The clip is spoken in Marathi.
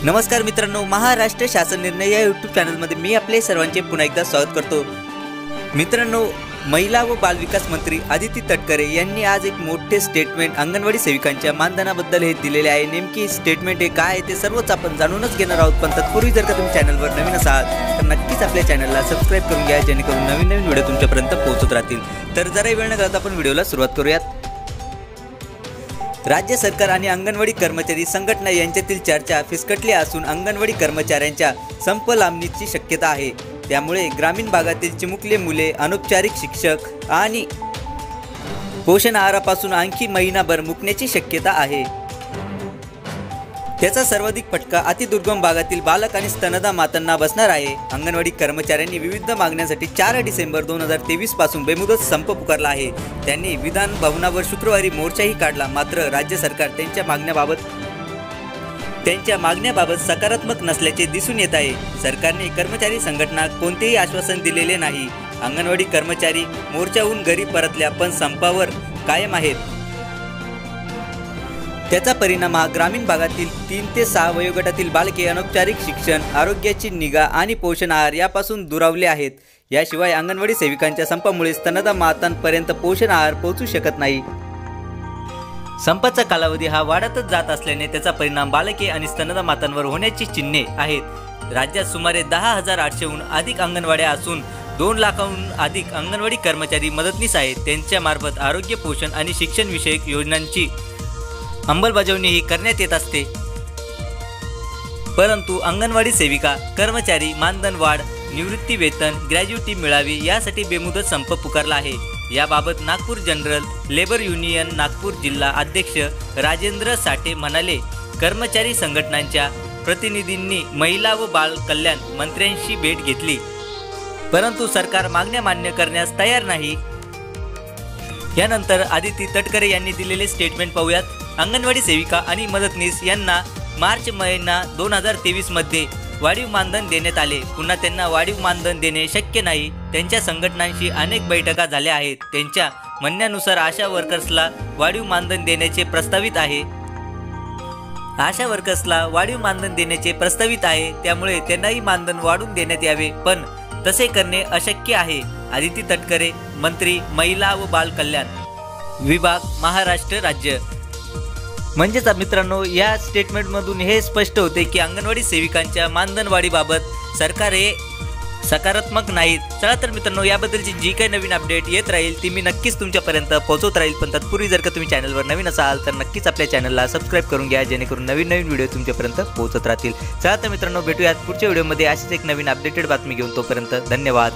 नमस्कार मित्रांनो, महाराष्ट्र शासन निर्णय या यूट्यूब चॅनलमध्ये मी आपले सर्वांचे पुन्हा एकदा स्वागत करतो। मित्रांनो, महिला व बालविकास मंत्री आदिती तटकरे यांनी आज एक मोठे स्टेटमेंट अंगणवाडी सेविकांच्या मानधनाबद्दल हे दिलेले आहे। नेमकी स्टेटमेंट हे काय आहे ते सर्वच आपण जाणूनच घेणार आहोत। पण तत्पूर्वी जर का तुम्ही चॅनलवर नवीन असाल तर नक्कीच आपल्या चॅनलला सबस्क्राइब करून घ्या, जेणेकरून नवीन व्हिडिओ तुमच्यापर्यंत पोहोचत राहतील। तर जरा वेळ न घालवता आपण व्हिडिओला सुरुवात करूयात। राज्य सरकार आणि अंगणवाडी कर्मचारी संघटना यांच्यातील चर्चा फिसकटली असून अंगणवाडी कर्मचाऱ्यांच्या संप लांबणीची शक्यता आहे। त्यामुळे ग्रामीण भागातील चिमुकले मुले, अनौपचारिक शिक्षक आणि पोषण आहारापासून आणखी महिनाभर मुकण्याची शक्यता आहे। त्याचा सर्वाधिक फटका अतिदुर्गम भागातील बालक आणि स्तनदा मातांना बसणार आहे। अंगणवाडी कर्मचाऱ्यांनी विविध मागण्यांसाठी 4 डिसेंबर 2023 पासून बेमुदत संप पुकारला आहे। त्यांनी विधान भवनावर शुक्रवारी मोर्चाही काढला। मात्र राज्य सरकार त्यांच्या मागण्याबाबत सकारात्मक नसल्याचे दिसून येत आहे। सरकारने कर्मचारी संघटना कोणतेही आश्वासन दिलेले नाही। अंगणवाडी कर्मचारी मोर्चाहून घरी परतल्या पण संपावर कायम आहेत। त्याचा परिणाम हा ग्रामीण भागातील 3 ते 6 वयोगटातील बालके अनौपचारिक शिक्षण, आरोग्याची निगा आणि पोषण आहार यापासून दुरावले आहेत। याशिवाय अंगणवाडी सेविकांच्या संपामुळे स्तनदा मातांपर्यंत पोषण आहार पोहोचू शकत नाही। संपाचा कालावधी हा वाढतच जात असल्याने त्याचा परिणाम बालके आणि स्तनदा मातांवर होण्याची चिन्हे आहेत। राज्यात सुमारे 10,800हून अधिक अंगणवाड्या असून 2 लाखांहून अधिक अंगणवाडी कर्मचारी मदतनीस आहेत। त्यांच्या मार्फत आरोग्य, पोषण आणि शिक्षण विषयक योजनांची अंमलबजावणी ही करण्यात येत असते। परंतु अंगणवाडी सेविका कर्मचारी मानधन वाढ, निवृत्ती वेतन, ग्रॅज्युटी मिळावी यासाठी बेमुदत संप पुकारला आहे। याबाबत Nagpur general labour union Nagpur जिल्हा अध्यक्ष राजेंद्र साठे म्हणाले, कर्मचारी संघटनांच्या प्रतिनिधींनी महिला व बाल कल्याण मंत्र्यांशी भेट घेतली, परंतु सरकार मागण्या मान्य करण्यास तयार नाही। यानंतर आदिती तटकरे यांनी दिलेले स्टेटमेंट पाहूयात। अंगणवाडी सेविका आणि मदतनीस यांना मार्च महिना 2023 मध्ये वाढीव मानधन देण्यात आले। पुन्हा त्यांना वाढीव मानधन देणे शक्य नाही। त्यांच्या संघटनांशी अनेक बैठका झाल्या आहेत। त्यांच्या म्हणण्यानुसार आशा वर्कर्सला वाढीव मानधन देण्याचे प्रस्तावित आहे। त्यामुळे त्यांनाही मानधन वाढवून देण्यात यावे, पण तसे करणे अशक्य आहे। आदिती तटकरे, मंत्री, महिला व बाल कल्याण विभाग, महाराष्ट्र राज्य। म्हणजेच मित्रांनो, या स्टेटमेंटमधून हे स्पष्ट होते की अंगणवाडी सेविकांच्या मानधनवाढीबाबत सरकार हे सकारात्मक नाहीत। चला तर मित्रांनो, याबद्दलची जी काही नवीन अपडेट येत राहील ती मी नक्कीच तुमच्यापर्यंत पोहोचवत राहील। पण तत्पूर्वी जर का तुम्ही चॅनलवर नवीन असाल तर नक्कीच आपल्या चॅनलला सबस्क्राइब करून घ्या, जेणेकरून नवीन व्हिडिओ तुमच्यापर्यंत पोहोचत राहतील। चला तर मित्रांनो, भेटूयात पुढच्या व्हिडिओमध्ये अशीच एक नवीन अपडेटेड बातमी घेऊन। तोपर्यंत धन्यवाद।